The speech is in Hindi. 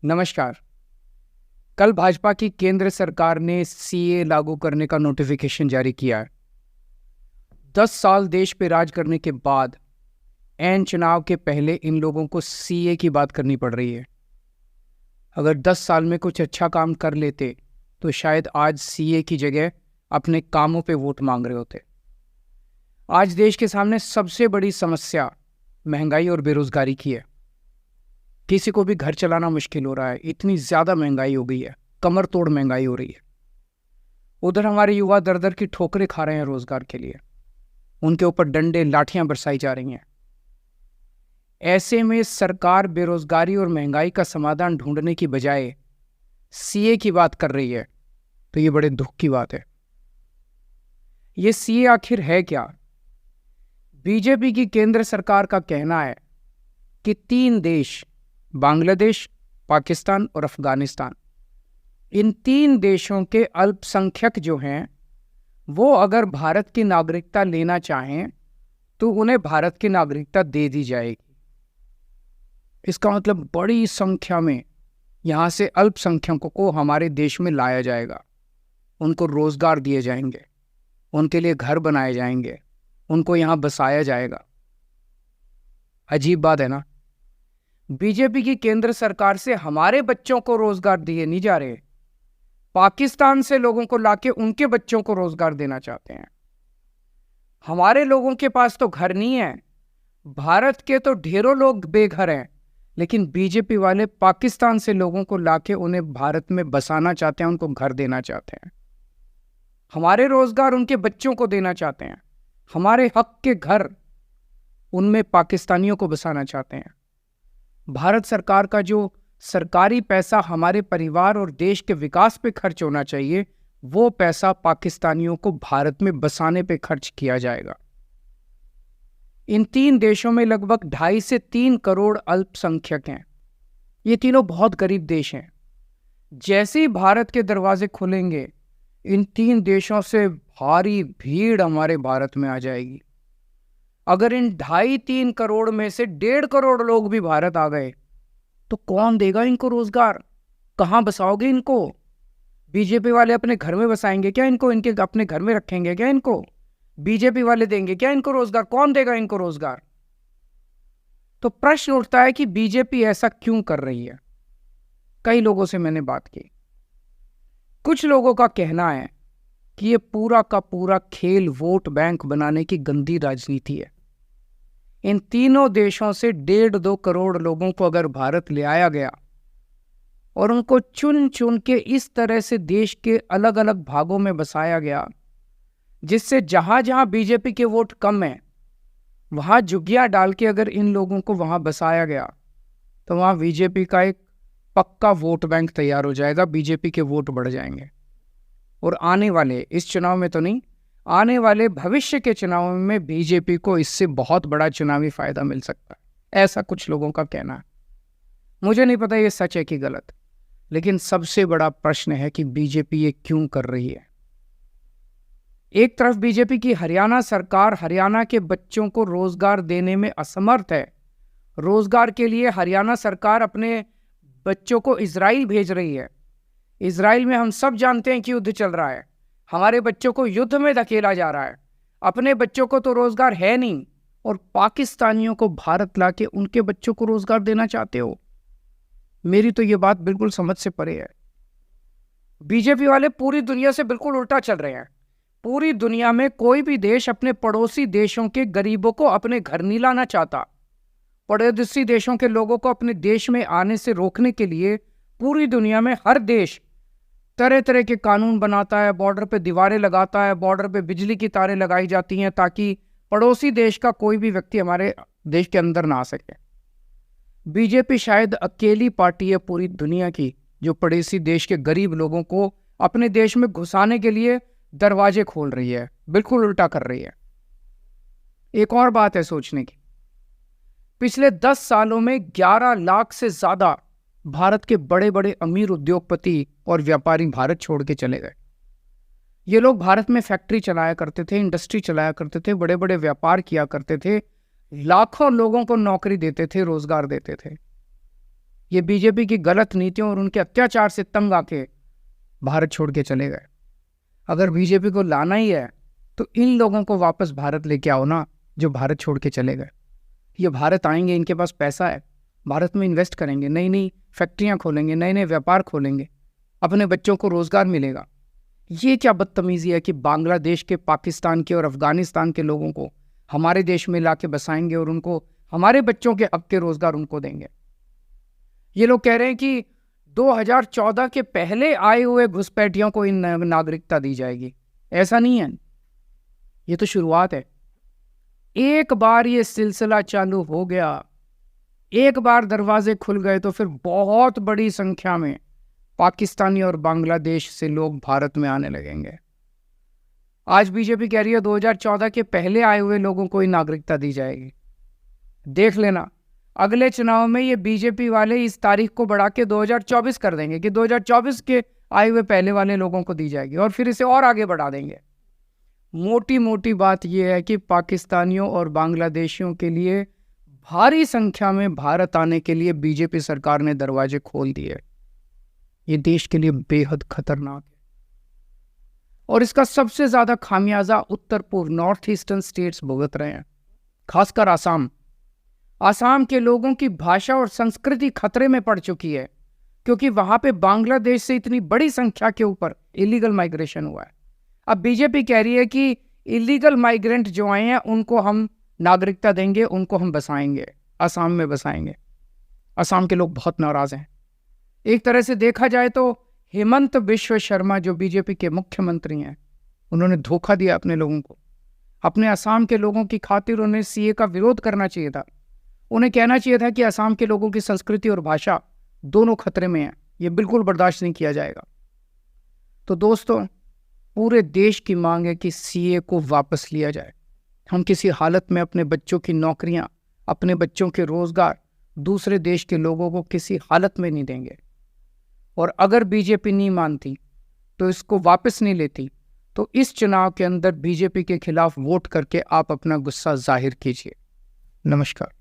नमस्कार। कल भाजपा की केंद्र सरकार ने सीए लागू करने का नोटिफिकेशन जारी किया है। 10 साल देश पे राज करने के बाद ऐन चुनाव के पहले इन लोगों को सीए की बात करनी पड़ रही है। अगर 10 साल में कुछ अच्छा काम कर लेते तो शायद आज सीए की जगह अपने कामों पे वोट मांग रहे होते। आज देश के सामने सबसे बड़ी समस्या महंगाई और बेरोजगारी की है। किसी को भी घर चलाना मुश्किल हो रहा है, इतनी ज्यादा महंगाई हो गई है, कमर तोड़ महंगाई हो रही है। उधर हमारे युवा दर दर की ठोकरें खा रहे हैं रोजगार के लिए, उनके ऊपर डंडे लाठियां बरसाई जा रही हैं। ऐसे में सरकार बेरोजगारी और महंगाई का समाधान ढूंढने की बजाय सीए की बात कर रही है, तो ये बड़े दुख की बात है। ये सीए आखिर है क्या? बीजेपी की केंद्र सरकार का कहना है कि 3 देश, बांग्लादेश, पाकिस्तान और अफगानिस्तान, इन 3 देशों के अल्पसंख्यक जो हैं वो अगर भारत की नागरिकता लेना चाहें तो उन्हें भारत की नागरिकता दे दी जाएगी। इसका मतलब बड़ी संख्या में यहाँ से अल्पसंख्यकों को हमारे देश में लाया जाएगा, उनको रोजगार दिए जाएंगे, उनके लिए घर बनाए जाएंगे, उनको यहाँ बसाया जाएगा। अजीब बात है ना। बीजेपी की केंद्र सरकार से हमारे बच्चों को रोजगार दिए नहीं जा रहे, पाकिस्तान से लोगों को लाके उनके बच्चों को रोजगार देना चाहते हैं। हमारे लोगों के पास तो घर नहीं है, भारत के तो ढेरों लोग बेघर हैं, लेकिन बीजेपी वाले पाकिस्तान से लोगों को लाके उन्हें भारत में बसाना चाहते हैं, उनको घर देना चाहते हैं। हमारे रोजगार उनके बच्चों को देना चाहते हैं, हमारे हक के घर उनमें पाकिस्तानियों को बसाना चाहते हैं। भारत सरकार का जो सरकारी पैसा हमारे परिवार और देश के विकास पे खर्च होना चाहिए, वो पैसा पाकिस्तानियों को भारत में बसाने पे खर्च किया जाएगा। इन 3 देशों में लगभग 2.5 से 3 करोड़ अल्पसंख्यक हैं। ये तीनों बहुत गरीब देश हैं। जैसे ही भारत के दरवाजे खुलेंगे, इन 3 देशों से भारी भीड़ हमारे भारत में आ जाएगी। अगर इन 2.5-3 करोड़ में से 1.5 करोड़ लोग भी भारत आ गए तो कौन देगा इनको रोजगार? कहाँ बसाओगे इनको? बीजेपी वाले अपने घर में बसाएंगे क्या इनको? इनके अपने घर में रखेंगे क्या इनको? बीजेपी वाले देंगे क्या इनको रोजगार? कौन देगा इनको रोजगार? तो प्रश्न उठता है कि बीजेपी ऐसा क्यों कर रही है। कई लोगों से मैंने बात की, कुछ लोगों का कहना है कि ये पूरा का पूरा खेल वोट बैंक बनाने की गंदी राजनीति है। इन तीनों देशों से 1.5-2 करोड़ लोगों को अगर भारत ले आया गया और उनको चुन चुन के इस तरह से देश के अलग अलग भागों में बसाया गया, जिससे जहां जहां बीजेपी के वोट कम हैं वहां जुगिया डाल के अगर इन लोगों को वहां बसाया गया तो वहां बीजेपी का एक पक्का वोट बैंक तैयार हो जाएगा, बीजेपी के वोट बढ़ जाएंगे। और आने वाले इस चुनाव में तो नहीं, आने वाले भविष्य के चुनाव में बीजेपी को इससे बहुत बड़ा चुनावी फायदा मिल सकता है, ऐसा कुछ लोगों का कहना है। मुझे नहीं पता ये सच है कि गलत, लेकिन सबसे बड़ा प्रश्न है कि बीजेपी ये क्यों कर रही है। एक तरफ बीजेपी की हरियाणा सरकार हरियाणा के बच्चों को रोजगार देने में असमर्थ है। रोजगार के लिए हरियाणा सरकार अपने बच्चों को इजराइल भेज रही है। इजराइल में हम सब जानते हैं कि युद्ध चल रहा है, हमारे बच्चों को युद्ध में धकेला जा रहा है। अपने बच्चों को तो रोजगार है नहीं और पाकिस्तानियों को भारत लाके उनके बच्चों को रोजगार देना चाहते हो। मेरी तो ये बात बिल्कुल समझ से परे है। बीजेपी वाले पूरी दुनिया से बिल्कुल उल्टा चल रहे हैं। पूरी दुनिया में कोई भी देश अपने पड़ोसी देशों के गरीबों को अपने घर नहीं लाना चाहता। पड़ोसी देशों के लोगों को अपने देश में आने से रोकने के लिए पूरी दुनिया में हर देश तरह तरह के कानून बनाता है, बॉर्डर पे दीवारें लगाता है, बॉर्डर पे बिजली की तारें लगाई जाती हैं ताकि पड़ोसी देश का कोई भी व्यक्ति हमारे देश के अंदर ना आ सके। बीजेपी शायद अकेली पार्टी है पूरी दुनिया की जो पड़ोसी देश के गरीब लोगों को अपने देश में घुसाने के लिए दरवाजे खोल रही है, बिल्कुल उल्टा कर रही है। एक और बात है सोचने की, पिछले 10 सालों में 11 लाख से ज्यादा भारत के बड़े बड़े अमीर उद्योगपति और व्यापारी भारत छोड़ के चले गए। ये लोग भारत में फैक्ट्री चलाया करते थे, इंडस्ट्री चलाया करते थे, बड़े बड़े व्यापार किया करते थे, लाखों लोगों को नौकरी देते थे, रोजगार देते थे। ये बीजेपी की गलत नीतियों और उनके अत्याचार से तंग आके भारत छोड़ के चले गए। अगर बीजेपी को लाना ही है तो इन लोगों को वापस भारत लेके आओ ना, जो भारत छोड़ के चले गए। ये भारत आएंगे, इनके पास पैसा है, भारत में इन्वेस्ट करेंगे, नई नई फैक्ट्रियां खोलेंगे, नए नए व्यापार खोलेंगे, अपने बच्चों को रोजगार मिलेगा। ये क्या बदतमीजी है कि बांग्लादेश के, पाकिस्तान के और अफगानिस्तान के लोगों को हमारे देश में लाके बसाएंगे और उनको हमारे बच्चों के हक के रोजगार उनको देंगे। ये लोग कह रहे हैं कि 2014 के पहले आए हुए घुसपैठियों को इन नागरिकता दी जाएगी। ऐसा नहीं है, ये तो शुरुआत है। एक बार ये सिलसिला चालू हो गया, एक बार दरवाजे खुल गए तो फिर बहुत बड़ी संख्या में पाकिस्तानी और बांग्लादेश से लोग भारत में आने लगेंगे। आज बीजेपी कह रही है 2014 के पहले आए हुए लोगों को ही नागरिकता दी जाएगी। देख लेना, अगले चुनाव में ये बीजेपी वाले इस तारीख को बढ़ा के 2024 कर देंगे कि 2024 के आए हुए पहले वाले लोगों को दी जाएगी, और फिर इसे और आगे बढ़ा देंगे। मोटी मोटी बात यह है कि पाकिस्तानियों और बांग्लादेशियों के लिए भारी संख्या में भारत आने के लिए बीजेपी सरकार ने दरवाजे खोल दिए। ये देश के लिए बेहद खतरनाक है, और इसका सबसे ज्यादा खामियाजा उत्तर पूर्व, नॉर्थ ईस्टर्न स्टेट्स भुगत रहे हैं, खासकर आसाम। आसाम के लोगों की भाषा और संस्कृति खतरे में पड़ चुकी है, क्योंकि वहां पे बांग्लादेश से इतनी बड़ी संख्या के ऊपर इलीगल माइग्रेशन हुआ है। अब बीजेपी कह रही है कि इलीगल माइग्रेंट जो आए हैं उनको हम नागरिकता देंगे, उनको हम बसाएंगे, आसाम में बसाएंगे। आसाम के लोग बहुत नाराज हैं। एक तरह से देखा जाए तो हेमंत बिश्व शर्मा जो बीजेपी के मुख्यमंत्री हैं, उन्होंने धोखा दिया अपने लोगों को। अपने असम के लोगों की खातिर उन्हें सीए का विरोध करना चाहिए था। उन्हें कहना चाहिए था कि असम के लोगों की संस्कृति और भाषा दोनों खतरे में है, ये बिल्कुल बर्दाश्त नहीं किया जाएगा। तो दोस्तों, पूरे देश की मांग है कि सीए को वापस लिया जाए। हम किसी हालत में अपने बच्चों की नौकरियां, अपने बच्चों के रोजगार दूसरे देश के लोगों को किसी हालत में नहीं देंगे। और अगर बीजेपी नहीं मानती तो इसको वापस नहीं लेती, तो इस चुनाव के अंदर बीजेपी के खिलाफ वोट करके आप अपना गुस्सा जाहिर कीजिए। नमस्कार।